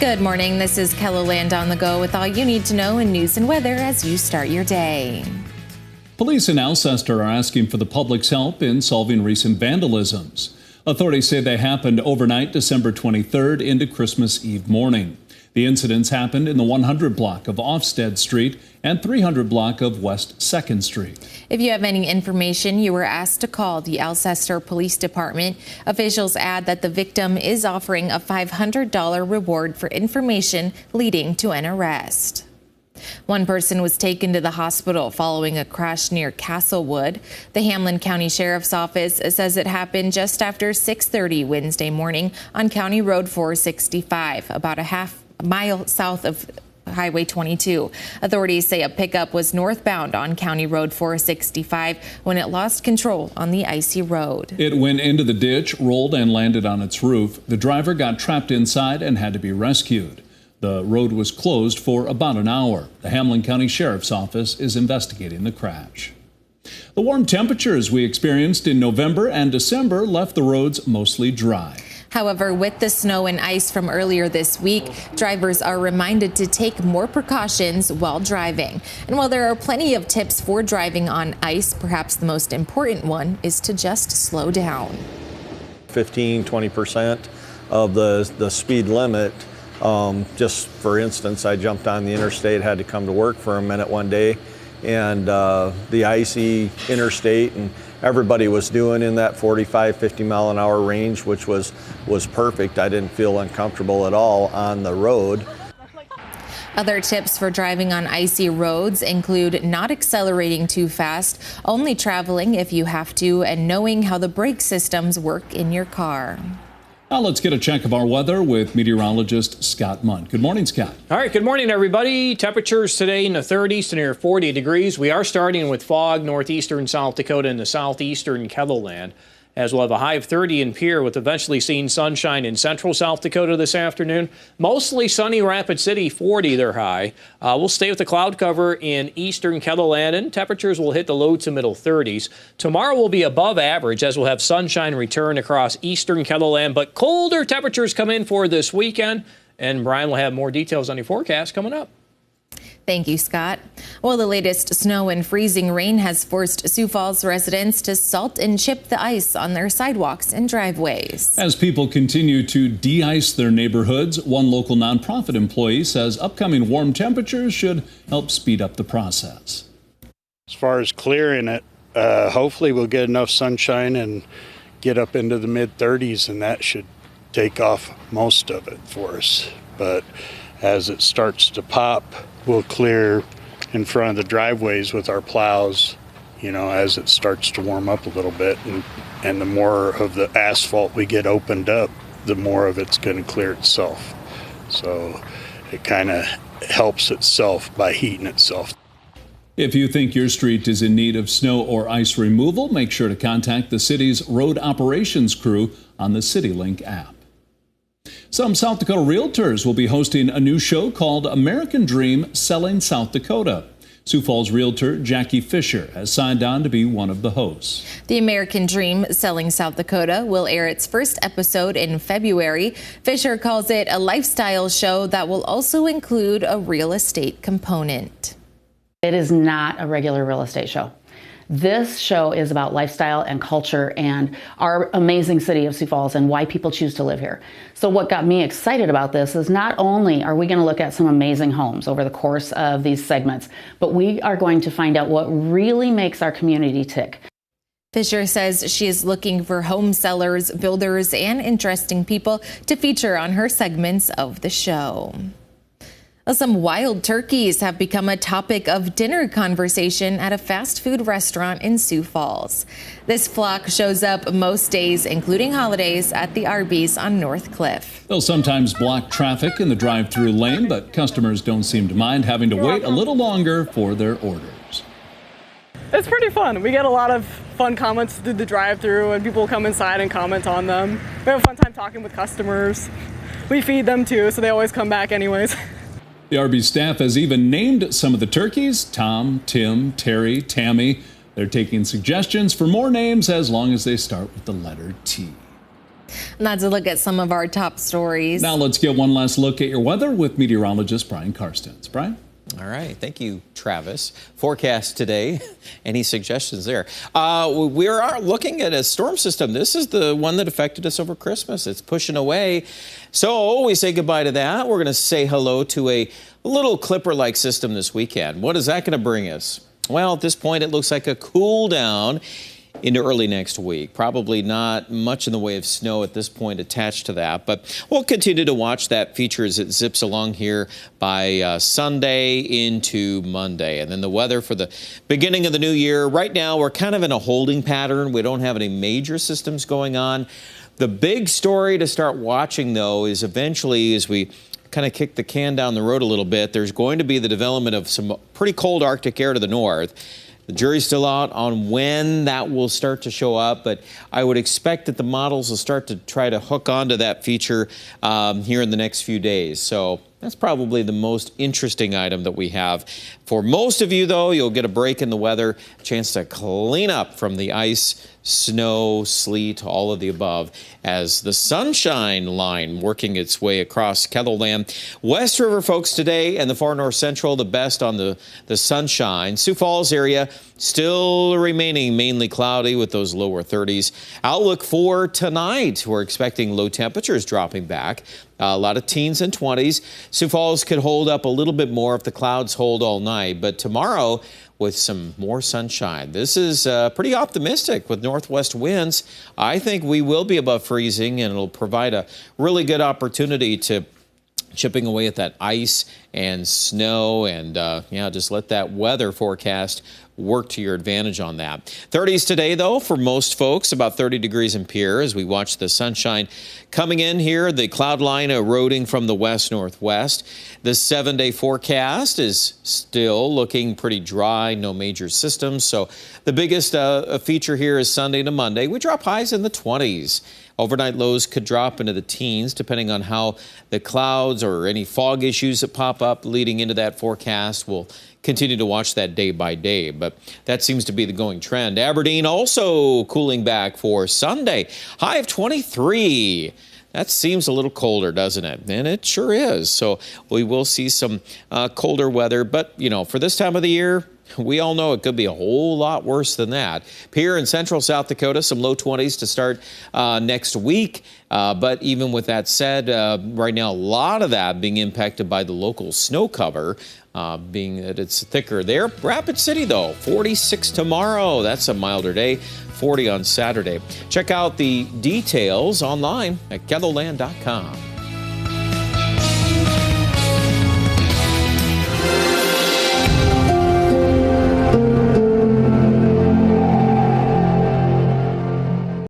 Good morning. This is KELOLAND On The Go with all you need to know in news and weather as you start your day. Police in Alcester are asking for the public's help in solving recent vandalisms. Authorities say they happened overnight December 23rd into Christmas Eve morning. The incidents happened in the 100 block of Ofsted Street and 300 block of West 2nd Street. If you have any information, you were asked to call the Alcester Police Department. Officials add that the victim is offering a $500 reward for information leading to an arrest. One person was taken to the hospital following a crash near Castlewood. The Hamlin County Sheriff's Office says it happened just after 6:30 Wednesday morning on County Road 465, about a half mile south of Highway 22. Authorities say a pickup was northbound on County Road 465 when it lost control on the icy road. It went into the ditch, rolled, and landed on its roof. The driver got trapped inside and had to be rescued. The road was closed for about an hour. The Hamlin County Sheriff's Office is investigating the crash. The warm temperatures we experienced in November and December left the roads mostly dry. However, with the snow and ice from earlier this week, drivers are reminded to take more precautions while driving. And while there are plenty of tips for driving on ice, perhaps the most important one is to just slow down. 15–20% of the speed limit. Just for instance, I jumped on the interstate, had to come to work for a minute one day, and the icy interstate, and everybody was doing in that 45–50 mile an hour range, which was perfect. I didn't feel uncomfortable at all on the road. Other tips for driving on icy roads include not accelerating too fast, only traveling if you have to, and knowing how the brake systems work in your car. Now let's get a check of our weather with meteorologist Scott Munn. Good morning, Scott. All right, good morning, everybody. Temperatures today in the 30s to near 40 degrees. We are starting with fog northeastern South Dakota and the southeastern KELOLAND, as we'll have a high of 30 in Pierre with eventually seeing sunshine in central South Dakota this afternoon. Mostly sunny Rapid City, 40 their high. We'll stay with the cloud cover in eastern KELOLAND, and temperatures will hit the low to middle 30s. Tomorrow will be above average as we'll have sunshine return across eastern KELOLAND, but colder temperatures come in for this weekend. And Brian will have more details on your forecast coming up. Thank you, Scott. Well, the latest snow and freezing rain has forced Sioux Falls residents to salt and chip the ice on their sidewalks and driveways. As people continue to de-ice their neighborhoods, one local nonprofit employee says upcoming warm temperatures should help speed up the process. As far as clearing it, hopefully we'll get enough sunshine and get up into the mid-30s, and that should take off most of it for us. But as it starts to pop, we'll clear in front of the driveways with our plows, as it starts to warm up a little bit. And the more of the asphalt we get opened up, the more of it's going to clear itself. So it kind of helps itself by heating itself. If you think your street is in need of snow or ice removal, make sure to contact the city's road operations crew on the CityLink app. Some South Dakota realtors will be hosting a new show called American Dream Selling South Dakota. Sioux Falls realtor Jackie Fisher has signed on to be one of the hosts. The American Dream Selling South Dakota will air its first episode in February. Fisher calls it a lifestyle show that will also include a real estate component. It is not a regular real estate show. This show is about lifestyle and culture and our amazing city of Sioux Falls and why people choose to live here. So what got me excited about this is not only are we going to look at some amazing homes over the course of these segments, but we are going to find out what really makes our community tick. Fisher says she is looking for home sellers, builders, and interesting people to feature on her segments of the show. Some wild turkeys have become a topic of dinner conversation at a fast food restaurant in Sioux Falls. This flock shows up most days, including holidays, at the Arby's on North Cliff. They'll sometimes block traffic in the drive-through lane, but customers don't seem to mind having to wait a little longer for their orders. It's pretty fun. We get a lot of fun comments through the drive-through, and people come inside and comment on them. We have a fun time talking with customers. We feed them too, so they always come back anyways. The Arby's staff has even named some of the turkeys: Tom, Tim, Terry, Tammy. They're taking suggestions for more names as long as they start with the letter T. And that's a look at some of our top stories. Now let's get one last look at your weather with meteorologist Brian Karstens. Brian? All right. Thank you, Travis. Forecast today. Any suggestions there? We are looking at a storm system. This is the one that affected us over Christmas. It's pushing away. So we say goodbye to that. We're going to say hello to a little Clipper-like system this weekend. What is that going to bring us? Well, at this point, it looks like a cool down into early next week. Probably not much in the way of snow at this point attached to that, but we'll continue to watch that feature as it zips along here by Sunday into Monday. And then the weather for the beginning of the new year. Right now, we're kind of in a holding pattern. We don't have any major systems going on. The big story to start watching, though, is eventually as we kind of kick the can down the road a little bit, there's going to be the development of some pretty cold Arctic air to the north. The jury's still out on when that will start to show up, but I would expect that the models will start to try to hook onto that feature here in the next few days. So that's probably the most interesting item that we have. For most of you, though, you'll get a break in the weather, a chance to clean up from the ice, snow, sleet, all of the above, as the sunshine line working its way across KELOLAND. West River folks today and the far north central, the best on the sunshine. Sioux Falls area still remaining mainly cloudy with those lower 30s. Outlook for tonight, we're expecting low temperatures dropping back. A lot of teens and 20s. Sioux Falls could hold up a little bit more if the clouds hold all night. But tomorrow, with some more sunshine. This is pretty optimistic with northwest winds. I think we will be above freezing, and it'll provide a really good opportunity to chipping away at that ice and snow, and just let that weather forecast work to your advantage on that. 30s today, though, for most folks, about 30 degrees in Pierre as we watch the sunshine coming in here, the cloud line eroding from the west-northwest. The 7-day forecast is still looking pretty dry, no major systems. So the biggest feature here is Sunday to Monday. We drop highs in the 20s. Overnight lows could drop into the teens depending on how the clouds or any fog issues that pop up leading into that forecast. We'll continue to watch that day by day, but that seems to be the going trend. Aberdeen also cooling back for Sunday. High of 23. That seems a little colder, doesn't it? And it sure is. So we will see some colder weather, but for this time of the year, we all know it could be a whole lot worse than that. Here in central South Dakota, some low 20s to start next week. But even with that said, right now, a lot of that being impacted by the local snow cover, being that it's thicker there. Rapid City, though, 46 tomorrow. That's a milder day. 40 on Saturday. Check out the details online at KELOLAND.com.